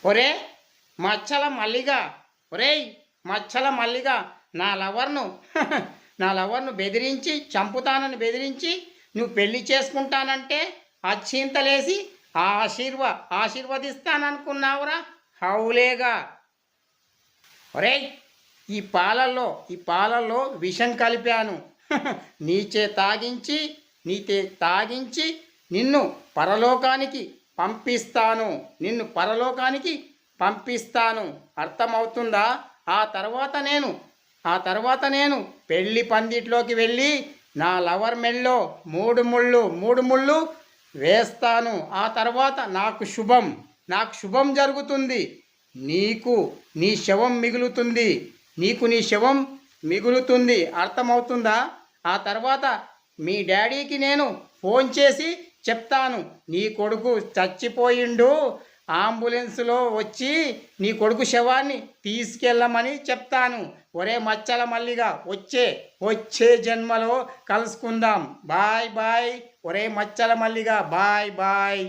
ఒరే మచ్చల మల్లిగా, ఒరేయ్ మచ్చల మల్లిగా, నా లవర్ను నా లవర్ను బెదిరించి చంపుతానని బెదిరించి నువ్వు పెళ్లి చేసుకుంటానంటే అచ్చింతలేసి ఆశీర్వదిస్తాననుకున్నావురా హౌలేగా. ఒరేయ్ ఈ పాలల్లో విషం కలిపాను. నీచే తాగించి నిన్ను పరలోకానికి పంపిస్తాను. అర్థమవుతుందా? ఆ తర్వాత నేను పెళ్లి పందిట్లోకి వెళ్ళి నా లవర్ మెల్లో మూడు ముళ్ళు వేస్తాను. ఆ తర్వాత నాకు శుభం జరుగుతుంది. నీకు నీ శవం మిగులుతుంది. అర్థమవుతుందా? ఆ తర్వాత మీ డాడీకి నేను ఫోన్ చేసి చెప్తాను, నీ కొడుకు చచ్చిపోయిండు, అంబులెన్స్లో వచ్చి నీ కొడుకు శవాన్ని తీసుకెళ్ళమని చెప్తాను. ఒరే మచ్చల మల్లిగా, వచ్చే జన్మలో కలుసుకుందాం. Bye bye. ఒరే మచ్చల మల్లిగా, బాయ్ బాయ్.